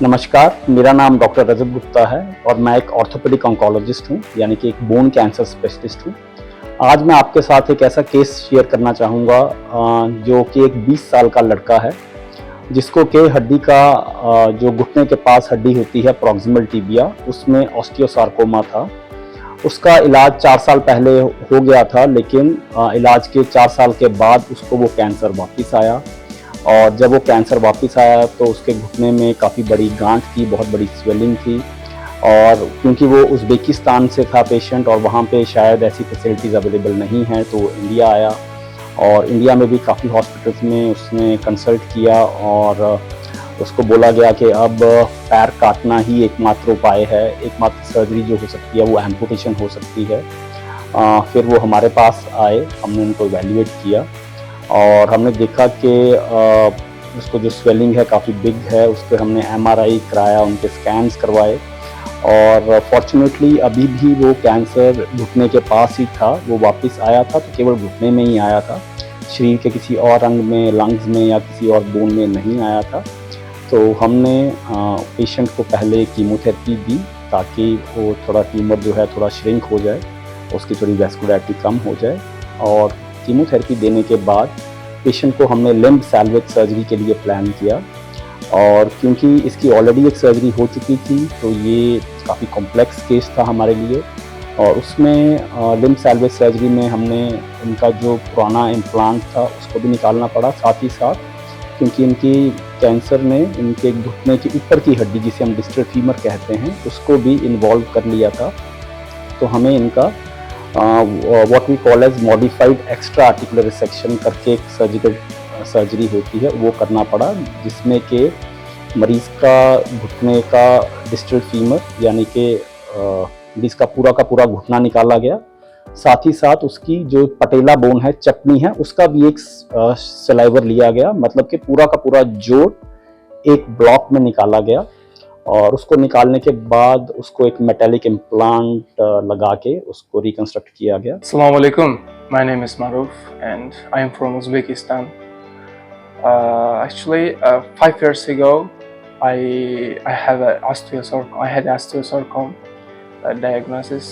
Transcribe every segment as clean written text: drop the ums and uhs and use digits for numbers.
नमस्कार, मेरा नाम डॉक्टर रजत गुप्ता है और मैं एक ऑर्थोपेडिक ऑन्कोलॉजिस्ट हूँ, यानी कि एक बोन कैंसर स्पेशलिस्ट हूँ। आज मैं आपके साथ एक ऐसा केस शेयर करना चाहूँगा जो कि एक 20 साल का लड़का है, जिसको कि हड्डी का जो घुटने के पास हड्डी होती है प्रॉक्सिमल टिबिया, उसमें ऑस्टियोसार्कोमा था। उसका इलाज 4 साल पहले हो गया था, लेकिन इलाज के 4 साल के बाद उसको वो कैंसर वापस आया। और जब वो कैंसर वापस आया तो उसके घुटने में काफ़ी बड़ी गांठ थी, बहुत बड़ी स्वेलिंग थी। और क्योंकि वो उज़्बेकिस्तान से था पेशेंट और वहाँ पे शायद ऐसी फैसिलिटीज़ अवेलेबल नहीं हैं, तो इंडिया आया और इंडिया में भी काफ़ी हॉस्पिटल्स में उसने कंसल्ट किया और उसको बोला गया कि अब पैर काटना ही एकमात्र उपाय है, एकमात्र सर्जरी जो हो सकती है वो एम्पुटेशन हो सकती है। फिर वो हमारे पास आए, हमने उनको इवैल्यूएट किया और हमने देखा कि उसको जो स्वेलिंग है काफ़ी बिग है। उस पर हमने एमआरआई कराया, उनके स्कैन्स करवाए और फॉर्चुनेटली अभी भी वो कैंसर घुटने के पास ही था। वो वापस आया था तो केवल घुटने में ही आया था, शरीर के किसी और अंग में, लंग्स में या किसी और बोन में नहीं आया था। तो हमने पेशेंट को पहले कीमोथेरेपी दी ताकि वो थोड़ा ट्यूमर जो है थोड़ा श्रिंक हो जाए, उसकी थोड़ी वैस्कुलैरिटी कम हो जाए। और कीमोथेरेपी देने के बाद पेशेंट को हमने लिम्ब सैल्वेज सर्जरी के लिए प्लान किया। और क्योंकि इसकी ऑलरेडी एक सर्जरी हो चुकी थी तो ये काफ़ी कॉम्प्लेक्स केस था हमारे लिए। और उसमें लिम्ब सैल्वेज सर्जरी में हमने इनका जो पुराना इम्प्लांट था उसको भी निकालना पड़ा, साथ ही साथ क्योंकि इनकी कैंसर ने इनके घुटने की ऊपर की हड्डी, जिसे हम डिस्टल फीमर कहते हैं, उसको भी इन्वॉल्व कर लिया था। तो हमें इनका what we call as modified extra articular resection करके एक सर्जिकल सर्जरी होती है, वो करना पड़ा, जिसमें कि मरीज़ का घुटने का डिस्टल फीमर यानी कि मरीज़ का पूरा घुटना निकाला गया। साथ ही साथ उसकी जो पटेला बोन है, चपनी है, उसका भी एक सलाइवर लिया गया, मतलब कि पूरा का पूरा जोड़ एक ब्लॉक में निकाला गया। और उसको निकालने के बाद उसको एक मेटालिक इम्प्लांट लगा के उसको रिकंस्ट्रक्ट किया गया। Assalamu alaikum. My name is Maruf and I am from Uzbekistan. Actually, 5 years ago, I have a osteosarcoma. I had osteosarcoma diagnosis,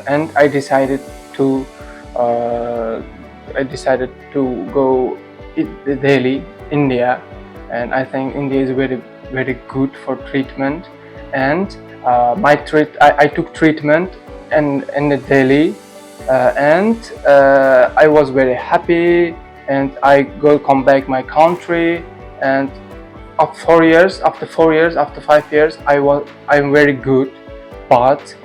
and uh, I decided to go Delhi, India, and I think India is very good for treatment. And I took treatment in Delhi, and I was very happy. And I come back my country, and after 5 years, I'm very good. But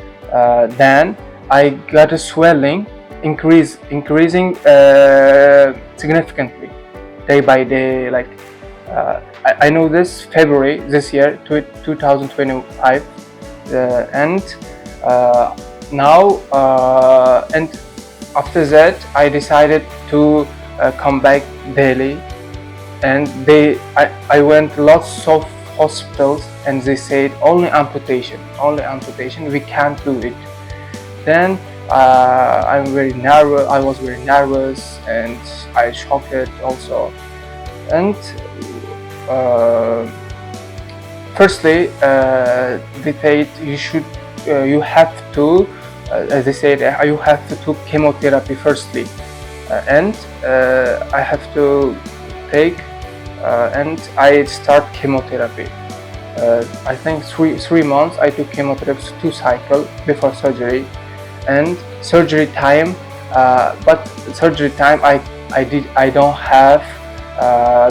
then I got a swelling, increasing significantly day by day. Like I know this February this year, 2025, and now and after that I decided to come back Delhi, and I went lots of hospitals and they said only amputation, we can't do it. Then I was very nervous and I shocked also. And firstly, they said you have to they said you have to do chemotherapy firstly, and I have to take and I start chemotherapy. I think three months I took chemotherapy, 2 cycles before surgery. And surgery time, I don't have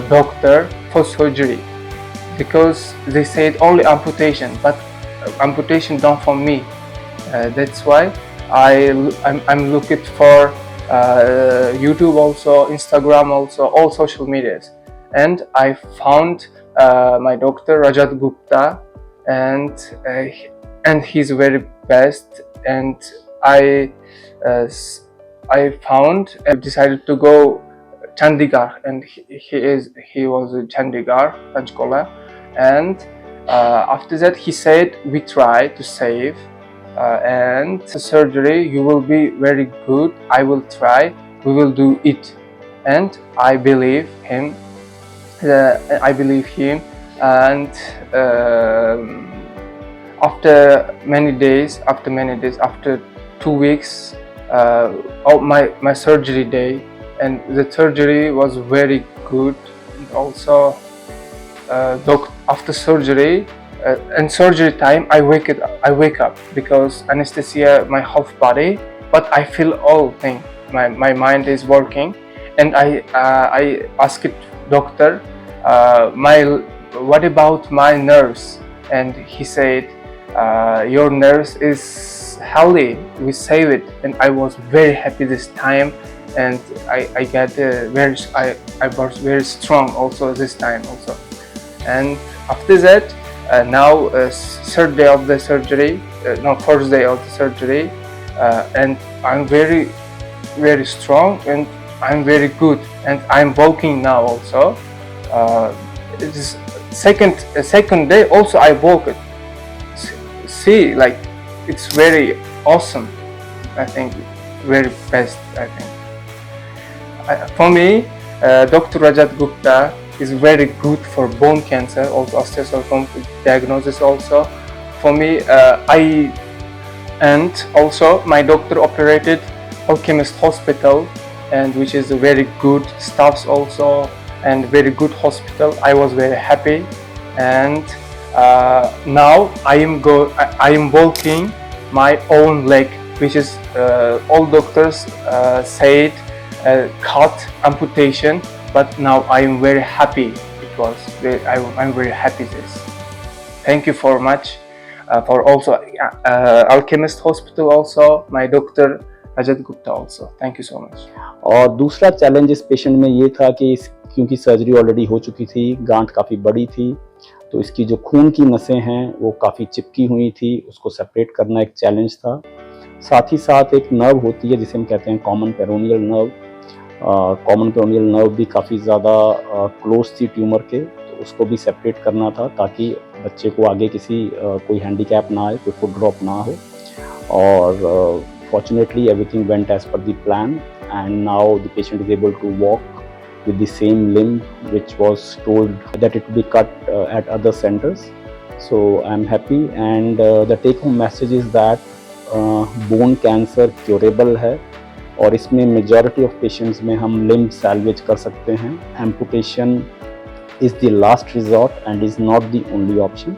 doctor for surgery because they said only amputation, but amputation done for me. That's why I'm looking for YouTube also, Instagram also, all social medias, and I found my doctor Rajat Gupta, and he's very best. And I decided to go Chandigarh, and he was in Chandigarh, Panchkola. And after that he said we try to save, and the surgery you will be very good. I will try, we will do it. And I believe him. and after many days, after 2 weeks, my surgery day, and the surgery was very good. And also, after surgery and surgery time, I wake up because anesthesia my half body, but I feel all thing. My mind is working, and I asked doctor, what about my nerves? And he said, your nerves is healthy. We save it, and I was very happy this time, and I got I was very strong also this time also. And after that, now third day of the surgery, no, first day of the surgery, and I'm very strong, and I'm very good, and I'm walking now also. It is second day also I walk it. See, like, it's very awesome. I think very best. I think for me, Dr. Rajat Gupta is very good for bone cancer, also osteosarcoma diagnosis. Also, for me, and also my doctor operated Alchemist Hospital, and which is a very good staffs also, and very good hospital. I was very happy, and now I am walking my own leg, which is all doctors said cut amputation, but now I am very happy. I'm very happy this. Thank you for much for also Alchemist Hospital, also my doctor Rajat Gupta also. Thank you so much. और दूसरा challenge इस patient में ये था कि क्योंकि surgery already हो चुकी थी, गांठ काफ़ी बड़ी थी, तो इसकी जो खून की नसें हैं वो काफ़ी चिपकी हुई थी, उसको सेपरेट करना एक चैलेंज था। साथ ही साथ एक नर्व होती है जिसे हम कहते हैं common peroneal nerve. Common peroneal nerve भी काफ़ी ज़्यादा क्लोज थी ट्यूमर के, तो उसको भी सेपरेट करना था ताकि बच्चे को आगे कोई हैंडीकैप ना आए, कोई फुट ड्रॉप ना हो। और fortunately everything went as per the plan, and now the patient is able to walk with the same limb which was told that it would be cut at other centers. So I'm happy, and the take home message is that bone cancer curable है, और इसमें majority of patients में हम limb salvage कर सकते हैं। Amputation is the last resort and is not the only option।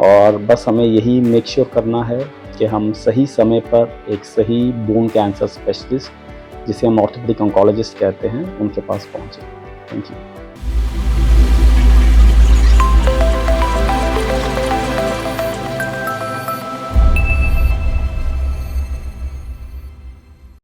और बस हमें यही make sure करना है कि हम सही समय पर एक सही बोन कैंसर स्पेशलिस्ट, जिसे हम ऑर्थोपेडिक ऑन्कोलॉजिस्ट कहते हैं, उनके पास पहुँचे। Thank you.